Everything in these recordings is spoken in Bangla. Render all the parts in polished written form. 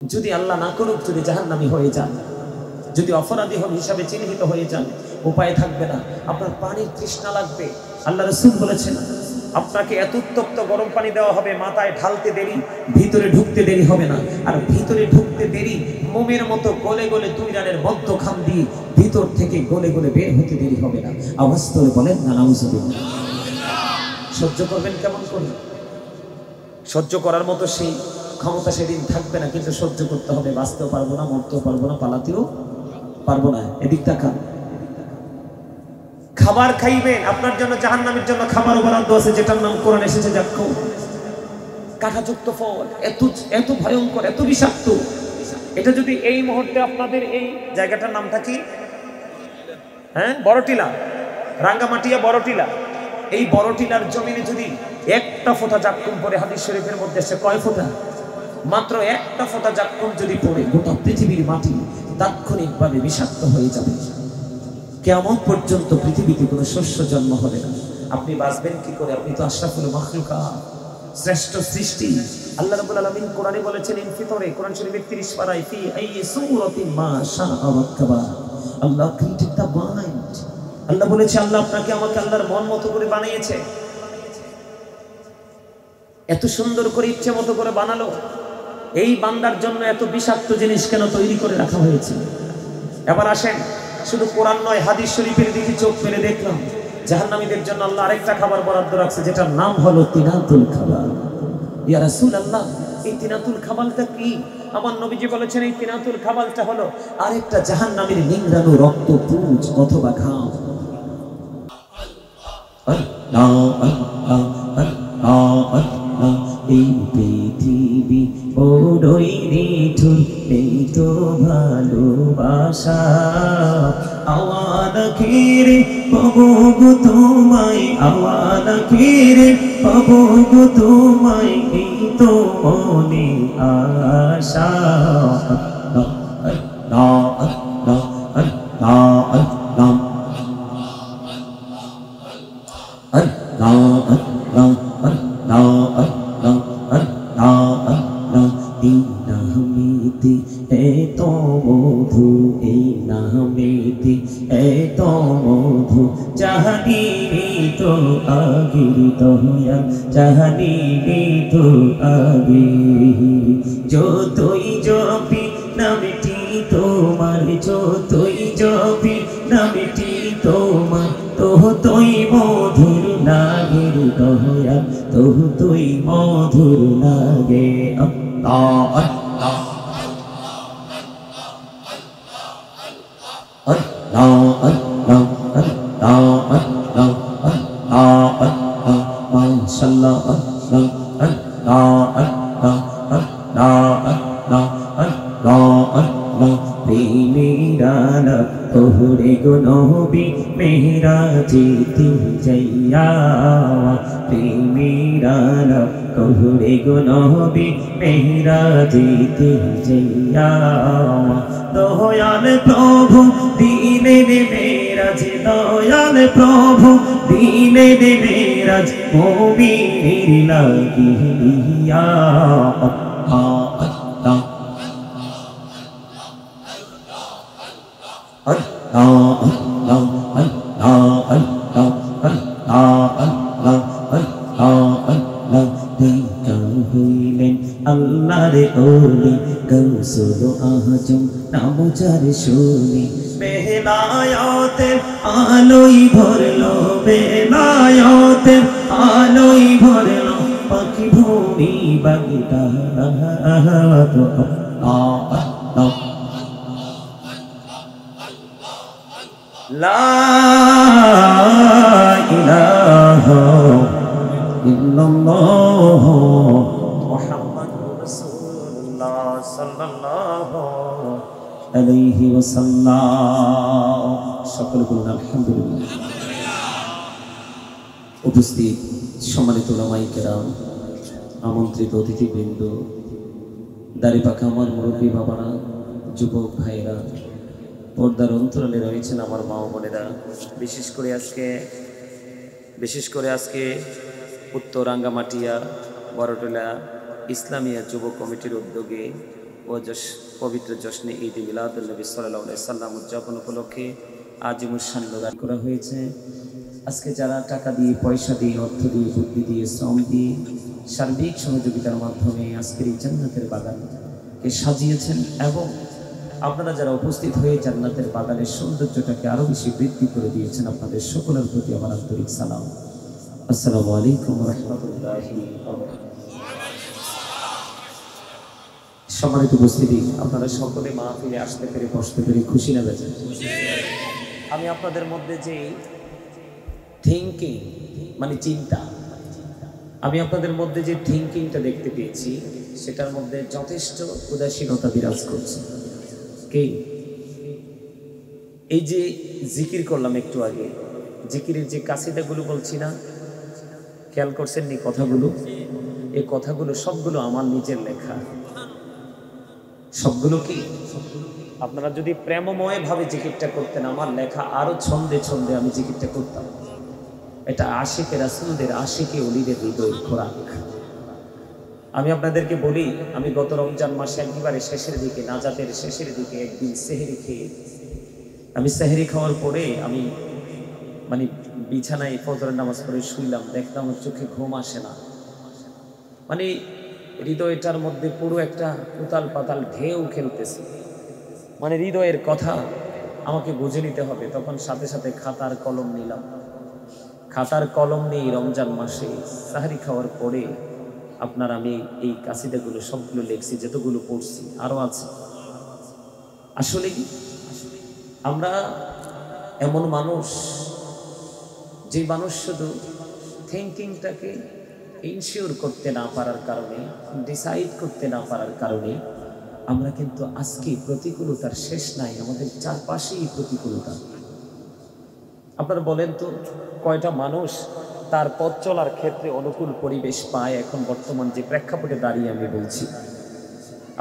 যদি আল্লাহ না করুক যদি জাহান্নামী হয়ে যান, যদি অপরাধী হিসাবে চিহ্নিত হয়ে যান, উপায় থাকবে না, আপনার পানির তৃষ্ণা লাগবে। আল্লাহ রাসূল বলেছেন আপনাকে এত উত্তপ্ত গরম পানি দেওয়া হবে, মাথায় ঢালতে দেরি, ভিতরে ঢুকতে দেরি হবে না। আর ভিতরে ঢুকতে দেরি মোমের মতো গলে গলে দুই রানের মধ্যখান দিয়ে ভিতর থেকে গলে গলে বের হতে দেরি হবে না। আওয়াজ করে বলেন না নাউজুবিল্লাহ। সহ্য করবেন কেমন করে? সহ্য করার মতো সেই ক্ষমতা সেদিন থাকবে না, কিন্তু সহ্য করতে হবে। বাঁচতেও পারবো না, মরতেও পারবো না, পালাতেও পারবো না। এদিক তাকান। খাবার খাইবেন, আপনার জন্য জাহান্নামের জন্য খাবার বরাদ্দ আছে, যেটার নাম কোরআন এসেছে জাক্কুম, কাঁটাযুক্ত ফল, এত এত ভয়ঙ্কর, এত বিষাক্ত। এটা যদি এই মুহূর্তে আপনাদের এই জায়গাটার নামটা কি? হ্যাঁ, বড়টিলা, রাঙ্গামাটিয়া বড়টিলা। এই বড়টিলার জমিনে যদি একটা ফোঁটা জাক্কুম পড়ে, হাদিস শরীফের মধ্যে সে কয় ফোঁটা? মাত্র একটা ফোঁটা জাক্কুম যদি পড়ে, গোটা পৃথিবীর মাটি তাৎক্ষণিকভাবে বিষাক্ত হয়ে যাবে। কিয়ামত পর্যন্ত পৃথিবীতে কোনো শস্য জন্ম হবে না। আপনি বাঁচবেন কি করে? আপনি তো আশরাফুল মাখলুকাত, শ্রেষ্ঠ সৃষ্টি। আল্লাহ রাব্বুল আলামিন কোরআনে বলেছেন ইনফিতরে, কোরআন শরীফের 30 পারায়, ফি আইয়ি সূরাতিন মা শাআ রাক্কাবা। আল্লাহ ক্রিয়েটেড দ্য মাইন্ড। আল্লাহ বলেছে আল্লাহ আপনাকে আমাকে আল্লাহর মন মতো করে বানিয়েছে, এত সুন্দর করে ইচ্ছে মতো করে বানালো। এই বান্দার জন্য এত বিষাক্ত জিনিস কেন তৈরি করে রাখা হয়েছে? এবার আসেন, শুধু কোরআন নয়, হাদিস শরীফের দিকে চোখ মেলে দেখলাম জাহান্নামীদের জন্য আল্লাহ আরেকটা খাবার বরাদ্দ রাখছে, যেটার নাম হলো তিনাতুল খাবার। ইয়া রাসূলুল্লাহ, এই তিনাতুল খাবারটা কি? আমার নবীজি বলেছেন এই তিনাতুল খাবারটা হলো আরেকটা জাহান্নামীর নিংড়ানো রক্ত, পুঁজ অথবা ঘাম। আল্লাহ আল্লাহ আল্লাহ আল্লাহ। এই পৃথিবী বড়ই নিঠুর, নেই তো ভালোবাসা। আওয়াজ ঘিরে পাবো গো তোমায়, আওয়াজ ঘিরে পাবো গো তোমায়, এই তো মনে আশা। আল্লাহ আল্লাহ আল্লাহ আল্লাহ আল্লাহ আল্লাহ আল্লাহ আল্লাহ আল্লাহ আল্লাহ। এই নামেতে এত মধু, এই নামেতে এত মধু, জাহানিনি তো আগের দয়াল, জাহানিনি তো আগে। যতই জপি নামটি তোমার, যতই জপি নামটি তোমার, তোই মধুর লাগে দয়াল, তোই মধুর লাগে। আল্লাহ আল্লাহ আল্লাহ আল্লাহ আল্লাহ আল্লাহ আল্লাহ আল্লাহ। মাশাআল্লাহ আল্লাহ আল্লাহ আল্লাহ আল্লাহ আল্লাহ আল্লাহ আল্লাহ। মেরা তোহরে গো নবী মেরাজেতে যাইয়া, মেরা তোহরে গো নবী মেরাজেতে যাইয়া। দয়াল প্রভু দিলেন মেরাজ, দয়াল প্রভু দিলেন মেরাজ, মুমিনের লাগিয়া। আল্লাহ আল্লাহ আল্লাহ আল্লাহ আল্লাহ আল্লাহ আল্লাহ আল্লাহ আল্লাহ। দেখা হইলেন আল্লাহর ওলি, গৌসুল আজম নাম যার শুনি, বেলায়েতের আলোই ভরলো, বেলায়েতের আলোই ভরলো, পাখি ভূমি বাগদা। আল্লাহ আল্লাহ লা ইলাহা ইল্লাল্লাহ মুহাম্মাদুর রাসূলুল্লাহ সাল্লাল্লাহু আলাইহি ওয়াসাল্লাম। সকলে বলুন আলহামদুলিল্লাহ। উপস্থিত সম্মানিত উলামায়ে কেরাম, আমন্ত্রিত অতিথিবৃন্দ, দাড়ি পাকা আমার মুরব্বী বাবারা, যুবক ভাইরা, পর্দার অন্তরালে রয়েছেন আমার মা ও বোনেরা, বিশেষ করে আজকে উত্তর রাঙ্গামাটিয়া বড়টিলা ইসলামিয়া যুব কমিটির উদ্যোগে ও পবিত্র জশ্নে ঈদ মিলাদুন নবী সাল্লাল্লাহু আলাইহি সাল্লাম উদযাপন উপলক্ষে আজিমুস শান দান করা হয়েছে। আজকে যারা টাকা দিয়ে, পয়সা দিয়ে, অর্থ দিয়ে, বুদ্ধি দিয়ে, শ্রম দিয়ে, সার্বিক সহযোগিতার মাধ্যমে আজকের এই জান্নাতের বাগানকে সাজিয়েছেন এবং আপনারা যারা উপস্থিত হয়ে জান্নাতের বাগানের সৌন্দর্যটাকে আরো বেশি বৃদ্ধি করে দিয়েছেন, আপনাদের সকলের প্রতি আমার আন্তরিক সালাম। আসসালামু আলাইকুম ওয়া রাহমাতুল্লাহি ওয়া বারাকাতুহু। সম্মানিত উপস্থিতি, আপনারা সকলে মাহফিলে আসতে পেরে, বসতে পেরে খুশি না বেজান? আমি আপনাদের মধ্যে যে থিঙ্কিং মানে চিন্তা, আমি আপনাদের মধ্যে যে থিঙ্কিংটা দেখতে পেয়েছি সেটার মধ্যে যথেষ্ট উদাসীনতা বিরাজ করছে। কে এই যে জিকির করলাম একটু আগে, জিকিরের যে কাসিদাগুলো বলছি না, খেয়াল করছেন নি কথাগুলো? এই কথাগুলো সবগুলো আমার নিজের লেখা। সবগুলো কি আপনারা যদি প্রেমময় ভাবে জিকিরটা করতেন, আমার লেখা আরো ছন্দে ছন্দে আমি জিকিরটা করতাম। এটা আশিকে রাসূলদের, আশিকে ওলিদের হৃদয়ের খোরাক। আমি আপনাদেরকে বলি, আমি গত রমজান মাসে একেবারে শেষের দিকে, নাজাতের শেষের দিকে একদিন সেহরি খেয়ে, আমি সেহরি খাওয়ার পরে আমি মানে বিছানায় ফজরের নামাজ পড়ে শুইলাম, দেখলাম আমার চোখে ঘুম আসে না। মানে হৃদয়টার মধ্যে পুরো একটা উতাল পাতাল ঢেউ খেলতেছে। মানে হৃদয়ের কথা আমাকে বুঝে নিতে হবে। তখন সাথে সাথে খাতার কলম নিলাম। খাতার কলম নিয়ে রমজান মাসে সাহরি খাওয়ার পরে আপনার আমি এই কাসিদাগুলো সবগুলো লিখছি, যতগুলো পড়ছি আরো আছে। আসলে আমরা এমন মানুষ, যে মানুষ শুধু থিঙ্কিংটাকে ইনশিওর করতে না পারার কারণে, ডিসাইড করতে না পারার কারণে আমরা কিন্তু আজকে প্রতিকূলতার শেষ নাই, আমাদের চারপাশেই প্রতিকূলতা। আপনারা বলেন তো, কয়টা মানুষ তার পথ চলার ক্ষেত্রে অনুকূল পরিবেশ পায়? এখন বর্তমান যে প্রেক্ষাপটে দাঁড়িয়ে আমি বলছি,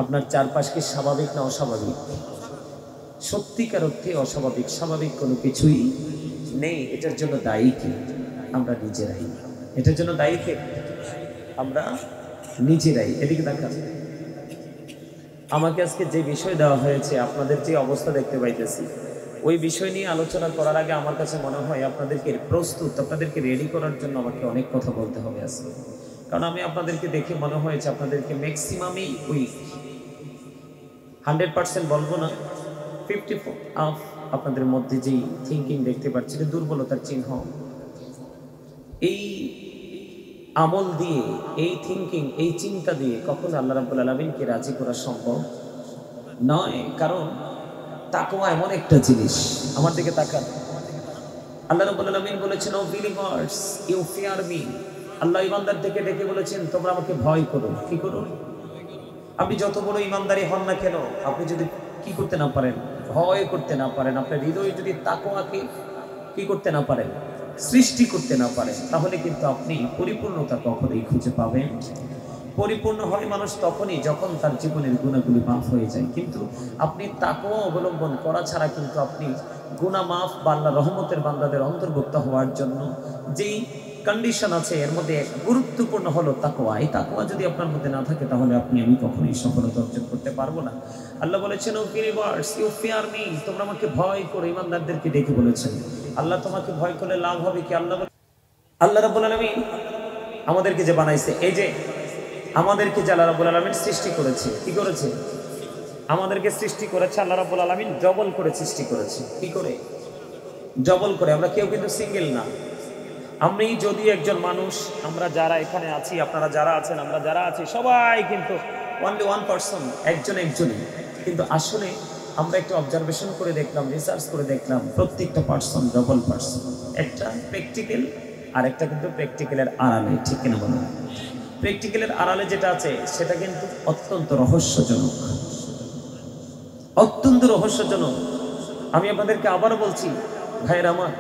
আপনার চারপাশকে স্বাভাবিক না অস্বাভাবিক? সত্যিকার অর্থে অস্বাভাবিক, স্বাভাবিক কোনো কিছুই নেই। এটার জন্য দায়ী কি? আমরা নিজেরাই। এটার জন্য দায়ী কে? আমরা নিজেরাই। এদিকে দেখান, আমাকে আজকে যে বিষয় দেওয়া হয়েছে, আপনাদের যে অবস্থা দেখতে পাইতেছি, ওই বিষয় নিয়ে আলোচনা করার আগে আমার কাছে মনে হয় আপনাদেরকে প্রস্তুত, আপনাদেরকে রেডি করার জন্য আমাকে অনেক কথা বলতে হবে আজকে। কারণ আমি আপনাদেরকে দেখে মনে হয়েছে আপনাদেরকে ম্যাক্সিমামই উইক, 100% বলবো না, 54 আপনাদের মধ্যে যেই থিঙ্কিং দেখতে পাচ্ছি, দুর্বলতার চিহ্ন। এই আমল দিয়ে, এই থিঙ্কিং, এই চিন্তা দিয়ে কখনো আল্লাহ রাব্বুল আলামিনকে রাজি করা সম্ভব নয়। কারণ তাকওয়া এমন একটা জিনিস, আমার দিকে তাকান। আল্লাহ রাব্বুল আলামিন বলেছেন, O believers you fear me. আল্লাহ ইমানদারদেরকে ডেকে বলেছেন, তোমরা আমাকে ভয় করো। কি করো? আপনি যত বড় ইমানদারি হন না কেন, আপনি যদি কি করতে না পারেন, ভয় করতে না পারেন, আপনার হৃদয়ে যদি তাকওয়াকে কি করতে না পারেন, সৃষ্টি করতে না পারেন, তাহলে কিন্তু আপনি পরিপূর্ণতা কখনোই খুঁজে পাবেন। পরিপূর্ণ হয় মানুষ তখনই যখন তার জীবনের গুণাগুলি মাফ হয়ে যায়। কিন্তু আপনি তাকওয়া অবলম্বন করা ছাড়া কিন্তু আপনি গুনাহ মাফ বা আল্লাহর রহমতের বান্দাদের অন্তর্ভুক্ত হওয়ার জন্য যেই কন্ডিশন আছে, এর মধ্যে গুরুত্বপূর্ণ হলো তাকওয়া। এই তাকওয়া যদি আপনার মধ্যে না থাকে, তাহলে আপনি আমি কখনোই সফলতা অর্জন করতে পারবো না। আল্লাহ বলেছেন, O believers you fear me, তোমরা আমাকে ভয় করো। ইমানদারদেরকে ডেকে বলেছেন। আল্লাহ তোমাকে ভয় করলে লাভ হবে কি? আল্লাহ রাব্বুল আলামিন আমাদেরকে যে বানাইছে, এই যে আমাদেরকে যে আল্লাহ রাব্বুল আলামিন সৃষ্টি করেছে, কি করেছে? আমাদেরকে সৃষ্টি করেছে আল্লাহ রাব্বুল আলামিন ডবল করে সৃষ্টি করেছে। কি করে? ডবল করে। আমরা কেউ কিন্তু সিঙ্গেল না। আমি যদি একজন মানুষ, আমরা যারা এখানে আছি, আপনারা যারা আছেন, আমরা যারা আছি, সবাই কিন্তু অনলি ওয়ান পারসন, একজনই। কিন্তু আসলে আমরা একটু অবজারভেশন করে দেখলাম, রিসার্চ করে দেখলাম, প্রত্যেকটা পারসন ডবল পারসন। একটা প্র্যাকটিক্যাল, আর একটা কিন্তু প্র্যাকটিক্যালের আড়ালে। ঠিক কিনা বলুন? প্র্যাকটিক্যালের আড়ালে যেটা আছে সেটা কিন্তু অত্যন্ত রহস্যজনক, অত্যন্ত রহস্যজনক। আমি আপনাদেরকে আবারও বলছি, ভাইয়ের আমার,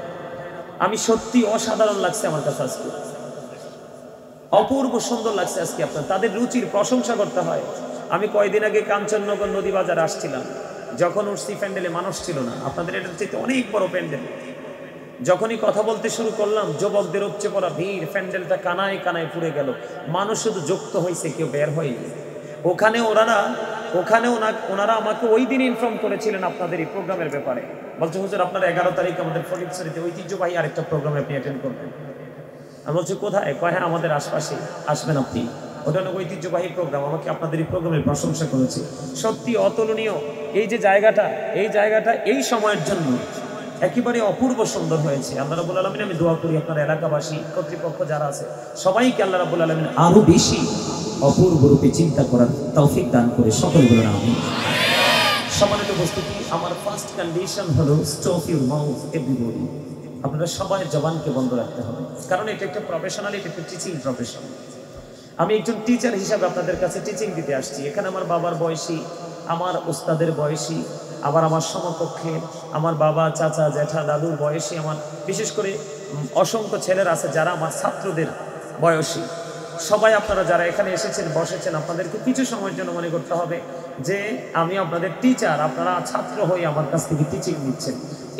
আমি সত্যি অসাধারণ লাগছে আমার কাছে আজকে, অপূর্ব সুন্দর লাগছে আজকে। আপনার তাদের রুচির প্রশংসা করতে হয়। আমি কয়েকদিন আগে কাঞ্চননগর নদী বাজার আসছিলাম, যখন উঠছি প্যান্ডেলে মানুষ ছিল না। আপনাদের এটার চাইতে অনেক বড় প্যান্ডেল। যখনই কথা বলতে শুরু করলাম, যুবকদের উপচে পড়া ভিড়, প্যান্ডেলটা কানায় কানায় পুড়ে গেল। মানুষ শুধু যুক্ত হয়েছে, কেউ বের হয়নি। ওখানে ওরা ওখানে ওনারা আমাকে ওই দিন ইনফর্ম করেছিলেন আপনাদের এই প্রোগ্রামের ব্যাপারে। বলছে হুজুর আপনার 11 তারিখ আমাদের ফটিকছড়িতে ঐতিহ্যবাহী আরেকটা প্রোগ্রামে আপনি অ্যাটেন্ড করবেন। আমি বলছি কোথায়? কয় হ্যাঁ আমাদের আশপাশে, আসবেন আপনি। ওটা অনেক ঐতিহ্যবাহী প্রোগ্রাম। আমাকে আপনাদের এই প্রোগ্রামের প্রশংসা করেছে। সত্যি অতুলনীয় এই যে জায়গাটা, এই জায়গাটা এই সময়ের জন্য একেবারে অপূর্ব সুন্দর হয়েছে। আল্লাহ রাব্বুল আলামিন, আমি দোয়া করি আপনার এলাকাবাসী, কর্তৃপক্ষ যারা আছে সবাইকে আল্লাহ রাব্বুল আলামিন আরো বেশি অপূর্ব রূপে চিন্তা করার তৌফিক দান করে সকল বলেন আমিন। সম্মানিত উপস্থিতি, আমার ফার্স্ট কন্ডিশন হলো স্টপ ইউর মাউথ এভরিবডি। আপনারা সবাই জবানকে বন্ধ রাখতে হবে, কারণ এটা একটা প্রফেশনাল, এটা একটা টিচিং প্রফেশন। আমি একজন টিচার হিসাবে আপনাদের কাছে টিচিং দিতে আসছি। এখানে আমার বাবার বয়সী, আমার উস্তাদের বয়সী, আবার আমার সমকক্ষে আমার বাবা, চাচা, জ্যাঠা, দাদুর বয়সী, আমার বিশেষ করে অসংখ্য ছেলেরা আছে যারা আমার ছাত্রদের বয়সী। সবাই আপনারা যারা এখানে এসেছেন, বসেছেন, আপনাদেরকে কিছু সময়ের জন্য মনে করতে হবে যে আমি আপনাদের টিচার, আপনারা ছাত্র হয়ে আমার কাছ থেকে টিচিং নিচ্ছেন।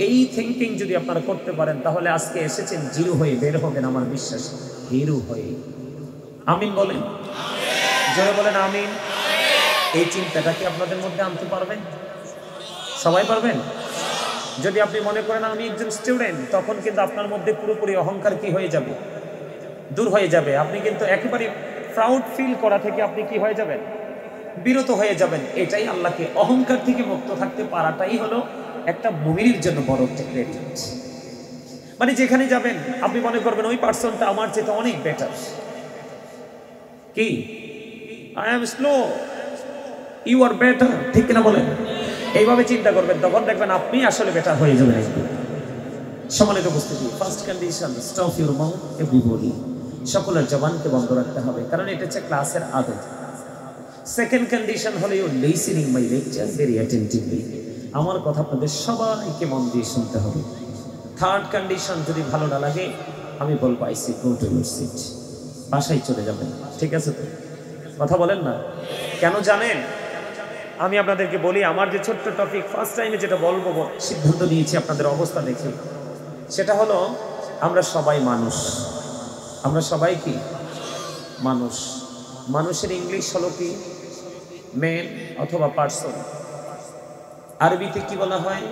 এই থিঙ্কিং যদি আপনারা করতে পারেন তাহলে আজকে এসেছেন জিরো হয়ে বের হবেন, আমার বিশ্বাস, হিরো হয়ে। আমিন বলেন, জোরে বলেন আমিন। এই চিন্তাটা কি আপনাদের মধ্যে আনতে পারবেন? সবাই পারবেন? যদি আপনি মনে করেন আমি একজন স্টুডেন্ট, তখন কিন্তু আপনার মধ্যে পুরোপুরি অহংকার কি হয়ে যাবে, দূর হয়ে যাবে। আপনি কিন্তু একেবারে প্রাউড ফিল করা থেকে আপনি কি হয়ে যাবেন, বিরত হয়ে যাবেন। এটাই আল্লাহকে অহংকার থেকে মুক্ত থাকতে পারাটাই হলো একটা মুমিনের জন্য বড় একটা ক্রেডিট। মানে যেখানে যাবেন আপনি মনে করবেন ওই পার্সনটা আমার চেয়ে অনেক বেটার। কি I am slow, you are better, ঠিক কিনা বলেন? এইভাবে চিন্তা করবেন, তখন দেখবেন আপনি আসলে বেটার হয়ে যাবেন। সম্মানিত উপস্থিতি, first condition stop your mouth everybody. সকলের জবানকে বন্ধ রাখতে হবে, কারণ এটা হচ্ছে ক্লাসের আদত। সেকেন্ড কন্ডিশন হলো you listening my lecture very attentively. আমার কথা আপনাদের সবাইকে মন দিয়ে শুনতে হবে। থার্ড কন্ডিশন, যদি ভালো না লাগে আমি বলবো I say go to your seat, বাসায় চলে যাবেন। ঠিক আছে তো? কথা বলেন না কেন জানেন? আমি আপনাদেরকে বলি, আমার যে ছোট্ট টপিক ফার্স্ট টাইমে যেটা বলবো সিদ্ধান্ত নিয়েছি আপনাদের অবস্থা দেখে, সেটা হলো আমরা সবাই মানুষ। আমরা সবাই কি মানুষ। মানুষের ইংলিশ হলো কি? ম্যান অথবা পার্সন। আরবিতে কি বলা হয়?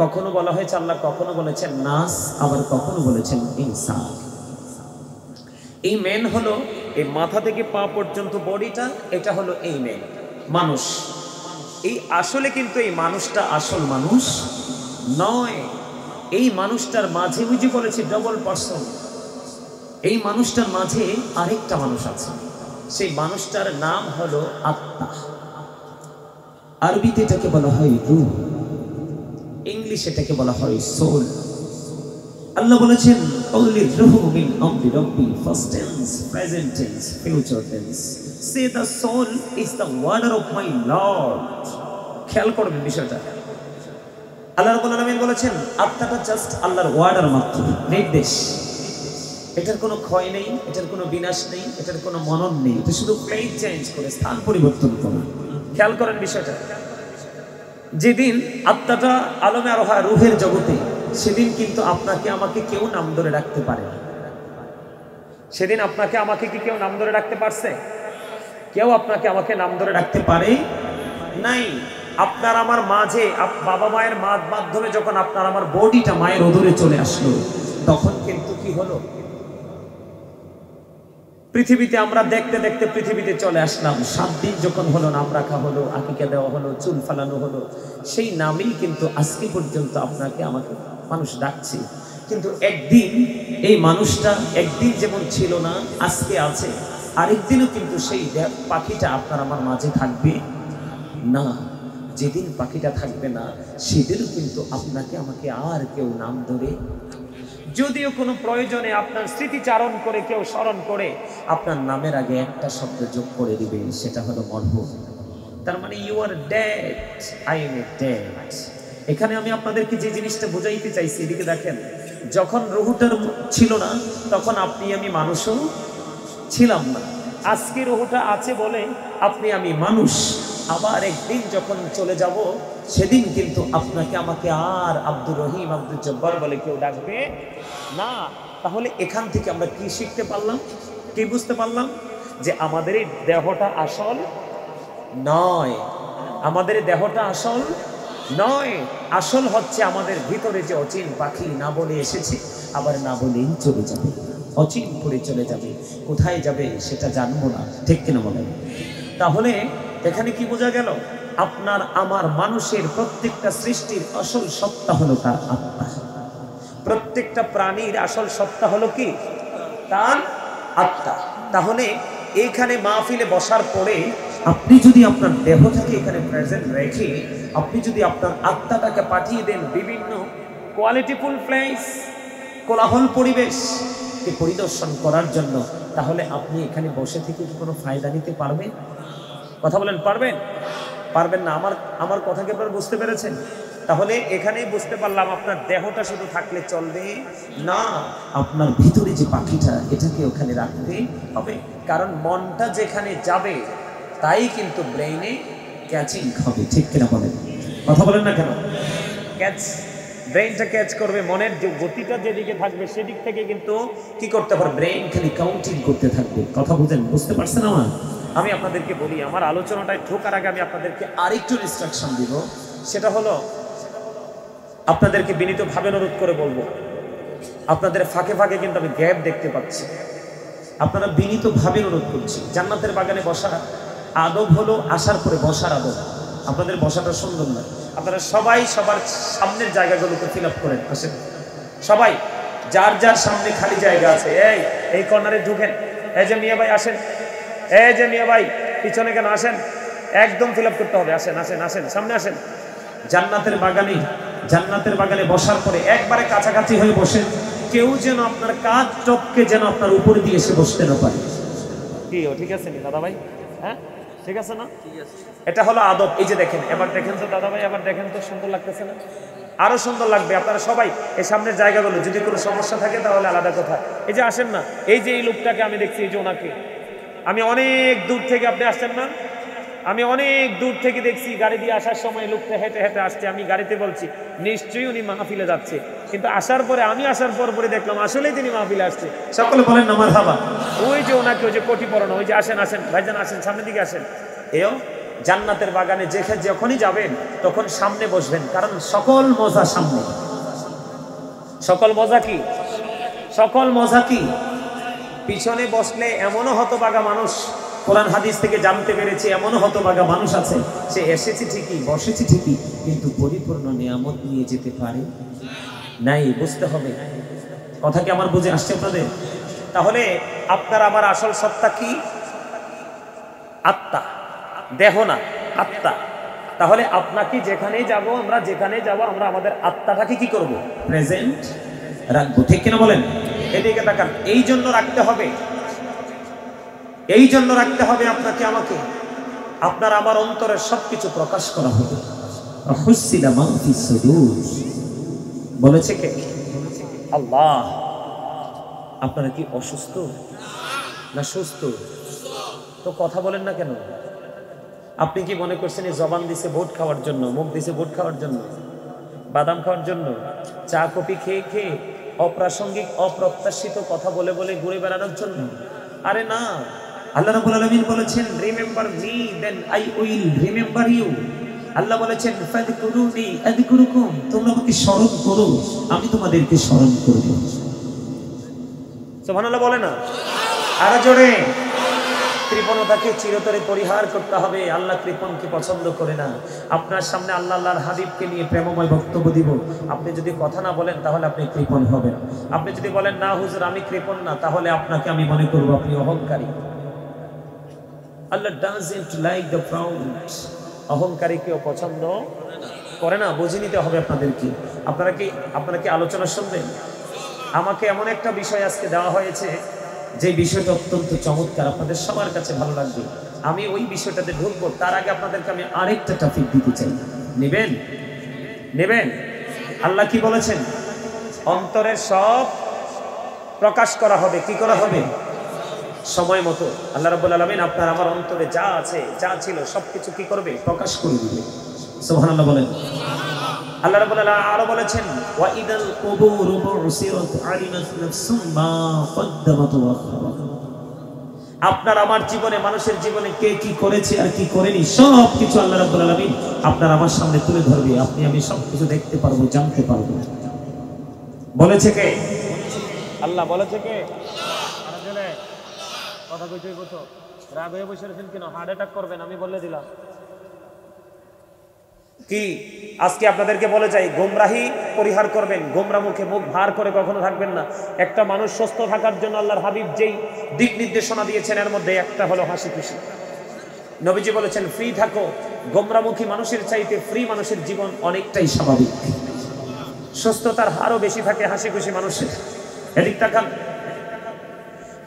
কখনো বলা হয়েছে, আল্লাহ কখনো বলেছেন নাস, আবার কখনো বলেছেন ইনসান। এই ম্যান হলো এই মাথা থেকে পা পর্যন্ত বডিটা, এটা হলো এই ম্যান, মানুষ। এই আসলে কিন্তু এই মানুষটা আসল মানুষ নয়। এই মানুষটার মাঝে বুঝি বলেছে ডবল পার্সন। এই মানুষটার মাঝে আরেকটা মানুষ আছে, সেই মানুষটার নাম হলো আত্মা। আরবিতে এটাকে বলা হয় রূহ, ইংলিশে এটাকে বলা হয় সোল। আল্লাহ বলেছেন only ruhu min amri rabbi, first tense, present tense, future tense. Say the soul is the order of my Lord. খেয়াল করবেন বিষয়টা। আল্লাহ রাব্বুল আলামিন বলেছেন আত্মাটা জাস্ট আল্লাহর ওয়ার্ডার মাত্র, নির্দেশ। এটার কোনো ক্ষয় নেই, এটার কোনো বিনাশ নেই, এটার কোনো মনন নেই। এটা শুধু প্লেস চেঞ্জ করে, স্থান পরিবর্তন করে। খেয়াল করেন বিষয়টা। যেদিন আত্মাটা আলমে আরোহা রুহের জগতে, সেদিন কিন্তু আপনাকে আমাকে কেউ নাম ধরে রাখতে পারে না। সেদিন আপনাকে আমাকে কি কেউ নাম ধরে রাখতে পারছে? কেউ আপনাকে আমাকে নাম ধরে রাখতে পারে নাই। আপনার আমার মাঝে বাবা মায়ের মাধ্যমে যখন আপনার আমার বডিটা মায়ের ওদরে চলে আসলো, তখন কিন্তু কি হলো? পৃথিবীতে আমরা দেখতে দেখতে পৃথিবীতে চলে আসলাম। 7 দিন যখন হলো, নাম রাখা হলো, আকিকা দেওয়া হলো, চুল ফালানো হলো, সেই নামেই কিন্তু আজকে পর্যন্ত আপনাকে আমাকে মানুষ ডাকছে। কিন্তু একদিন এই মানুষটা একদিন যেমন ছিল না, আজকে আছে, আরেকদিনও কিন্তু সেই পাখিটা আপনার আমার মাঝে থাকবে না। যেদিন পাখিটা থাকবে না, সেদিনও কিন্তু আপনাকে আমাকে আর কেউ নাম ধরে, যদিও কোনো প্রয়োজনে আপনার স্মৃতিচারণ করে কেউ স্মরণ করে আপনার নামের আগে একটা শব্দ যোগ করে দিবে, সেটা হলো মরহুম। তার মানে you are dead, I am dead. এখানে আমি আপনাদেরকে যে জিনিসটা বোঝাইতে চাইছি, এদিকে দেখেন, যখন রুহুটার ছিল না তখন আপনি আমি মানুষও ছিলাম না। আজকে রুহুটা আছে বলে আপনি আমি মানুষ। আবার একদিন যখন চলে যাব, সেদিন কিন্তু আপনাকে আমাকে আর আব্দুর রহিম, আব্দুল জব্বার বলে কেউ ডাকবে না। তাহলে এখান থেকে আমরা কি শিখতে পারলাম, কি বুঝতে পারলাম? যে আমাদের এই দেহটা আসল নয়, আমাদের দেহটা আসল নয়, আসল হচ্ছে আমাদের ভিতরে যে অচিন পাখি না বলে এসেছে, আবার না বলেই চলে যাবে, অচিন করে চলে যাবে, কোথায় যাবে সেটা জানবো না, ঠিক কিনা বলেন? তাহলে এখানে কি বোঝা গেল? আপনার আমার মানুষের প্রত্যেকটা সৃষ্টির আসল সত্তা হলো তার আত্মা। প্রত্যেকটা প্রাণীর আসল সত্তা হলো কি? তার আত্মা। তাহলে এইখানে মাহফিলে বসার পরে আপনি যদি আপনার দেহটাকে এখানে প্রেজেন্ট রেখে আপনি যদি আপনার আত্মাটাকে পাঠিয়ে দেন বিভিন্ন কোয়ালিটিফুল প্লেস, কোলাহল পরিবেশকে পরিদর্শন করার জন্য, তাহলে আপনি এখানে বসে থেকে কি কোনো ফায়দা নিতে পারবেন? কথা বলেন, পারবেন? পারবেন না। আমার কথা কি আপনারা বুঝতে পেরেছেন? তাহলে এখানেই বুঝতে পারলাম আপনার দেহটা শুধু থাকলে চলবে না, আপনার ভিতরে যে পাখিটা এটাকে ওখানে রাখতে হবে। কারণ মনটা যেখানে যাবে তাই কিন্তু ব্রেইনে ক্যাচিং হবে, ঠিক কিনা বলেন? কথা বলেন না কেন? ক্যাচ, ব্রেইনটা ক্যাচ করবে, মনের যে গতিটা যেদিকে থাকবে সেদিক থেকে কিন্তু কি করতে পারবে? ব্রেইন খালি কাউন্টিং করতে থাকবে। কথা বুঝেন? বুঝতে পারছেন আমার? আমি আপনাদেরকে বলি, আমার আলোচনাটায় ঢোকার আগে আমি আপনাদেরকে আরেকটু ইনস্ট্রাকশন দিব। সেটা হলো, আপনাদেরকে বিনীতভাবে অনুরোধ করে বলবো, আপনাদের ফাঁকে ফাঁকে কিন্তু আমি গ্যাপ দেখতে পাচ্ছি। আপনারা বিনীতভাবে অনুরোধ করছি, জান্নাতের বাগানে বসার আদব হলো আসার পরে বসার আদব। আপনাদের বসাটা সুন্দর নয়। আপনারা সবাই সবার সামনের জায়গাগুলোকে ফিল আপ করেন। আসেন সবাই, যার যার সামনে খালি জায়গা আছে এই কর্নারে ঢুকেন। এই যে মিয়া ভাই আসেন, এই যে মিয়া ভাই পিছনে কেন আসেন, একদম ফিল আপ করতে হবে। আসেন আসেন আসেন, সামনে আসেন। জান্নাতের বাগানে বসার পরে একবারে কাছাকাছি হয়ে বসেন। কেউ যেন আপনার কাঁধ টপকে যেন আপনার উপর দিয়ে এসে বসতে না পারে। কি ঠিক আছে নি দাদা ভাই? হ্যাঁ ঠিক আছে না? এটা হলো আদব। এই যে দেখেন, এবার দেখেন তো দাদা ভাই, এবার দেখেন তো, সুন্দর লাগতেছে না? আরো সুন্দর লাগবে। আপনারা সবাই এই সামনের জায়গাগুলো, যদি কোনো সমস্যা থাকে তাহলে আলাদা কথা। এই যে আসেন না, এই যে এই লোকটাকে আমি দেখছি, এই যে ওনাকে আমি অনেক দূর থেকে, আপনি আসছেন না? আমি অনেক দূর থেকে দেখছি, গাড়ি দিয়ে আসার সময় লোকটা হেঁটে হেঁটে আসছে। আমি গাড়িতে বলছি নিশ্চয়ই উনি মাহফিলে যাচ্ছে, কিন্তু আসার পরে আমি আসার পরে দেখলাম আসলেই তিনি মাহফিলে আসছে। সকলে বলেন না মারহাবা। ওই যে ওনাকে, ওই যে কোটি পরানো, ওই যে আসেন আসেন ভাইজান, আসেন সামনের দিকে আসেন। এও জান্নাতের বাগানে যখনই যাবেন তখন সামনে বসবেন, কারণ সকল মজা সামনে। সকল মজা কি? সকল মজা কি? পিছনে বসলে এমনও হতভাগা মানুষ, কোরআন হাদিস থেকে জানতে পেরেছি, এমনও হতভাগা মানুষ আছে, সে এসেছে ঠিকই, বসেছে ঠিকই, কিন্তু পরিপূর্ণ নিয়ামত নিয়ে যেতে পারে নাই। বুঝতে হবে। কথা কি আমার বুঝে আসছে আপনাদের? তাহলে আপনার আমার আসল সত্তা কি? আত্মা, দেহ না, আত্মা। তাহলে আপনাকে যেখানেই যাব, আমরা আমাদের আত্মাটাকে কি করব? প্রেজেন্ট রাখবো, ঠিক কিনা বলেন? এদিকে তাকান। এই জন্য রাখতে হবে, আপনাকে আমাকে, আপনার আমার অন্তরের সবকিছু প্রকাশ করা হবে। বলেছে কে? আল্লাহ। আপনারা কি অসুস্থ না সুস্থ? তো কথা বলেন না কেন? আপনি কি মনে করছেন এই জবান দিছে ভোট খাওয়ার জন্য, মুখ দিছে ভোট খাওয়ার জন্য, বাদাম খাওয়ার জন্য, চা কফি খেয়ে খেয়ে অপ্রাসঙ্গিক অপ্রত্যাশিত কথা বলে বলে ঘুরে বেড়ানোর জন্য? আরে না। আল্লাহ রাব্বুল আলামিন বলেছেন, remember me then I will remember you. আল্লাহ বলেছেন, ফাযকুরুনি আযকুরুকুম, তোমরা আমাকে স্মরণ করো, আমি তোমাদেরকে স্মরণ করব। সুবহানাল্লাহ বলে না? আরো জোরে। কৃপণতাকে চিরতরে পরিহার করতে হবে। আল্লাহ কৃপণকে পছন্দ করে না। আপনার সামনে আল্লাহর হাবিবকে নিয়ে প্রেমময় বক্তব্য দিব, আপনি যদি কথা না বলেন তাহলে আপনি কৃপণ হবেন। আপনি যদি বলেন না হুজুর আমি কৃপণ না, তাহলে আপনাকে আমি মনে করব আপনি অহংকারী। আল্লাহ ডাজন্ট লাইক দ্য প্রাউড। অহংকারী কেউ পছন্দ করে না। বুঝে নিতে হবে আপনাদেরকে। আপনারা কি আলোচনা শুনবেন? আমাকে এমন একটা বিষয় আজকে দেওয়া হয়েছে, যে বিষয়টা অত্যন্ত চমৎকার, আপনাদের সবার কাছে ভালো লাগবে। আমি ওই বিষয়টাতে ঢুকবো, তার আগে আপনাদেরকে আমি আরেকটা টপিক দিতে চাই। নেবেন? আল্লাহ কি বলেছেন? অন্তরের সব প্রকাশ করা হবে। কি করা হবে? সময় মতো। আল্লাহ রাব্বুল আলামিন আপনার আমার অন্তরে যা আছে, যা ছিল সবকিছু কি করবে? প্রকাশ করে দিবে। সুবহানাল্লাহ বলেন। আল্লাহ রাব্বুল আলামিন আরো বলেছেন, ওয়া ইদাল কুবুরু বুসিরাত আলিমাত নাফসুম মা কদ্দামাত ওয়া আখরাত। আপনার আমার জীবনে, মানুষের জীবনে কে কি করেছে আর কি করেনি সব কিছু আল্লাহ রাব্বুল আলামিন আপনার আমার সামনে তুলে ধরবে। আপনি আমি সব কিছু দেখতে পারবো, জানতে পারবো। বলেছে কে? আল্লাহ। বলেছে কে? কথা কইতে কত রাগ হয়ে বসে রয়েছেন কেন? হার্ট অ্যাটাক করবেন আমি বলে দিলাম। কি আজকে আপনাদেরকে বলে যাই, গোমরাহি পরিহার করবেন, গোমরা মুখে মুখ ভার করে কখনো থাকবেন না। একটা মানুষ সুস্থ থাকার জন্য আল্লাহর হাবিব যেই দিক নির্দেশনা দিয়েছেন এর মধ্যে একটা হলো হাসি খুশি। নবীজি বলেছেন ফ্রি থাকো। গোমরামুখী মানুষের চাইতে ফ্রি মানুষের জীবন অনেকটাই স্বাভাবিক, সুস্থতার হারও বেশি থাকে হাসি খুশি মানুষের। এদিক তাকান।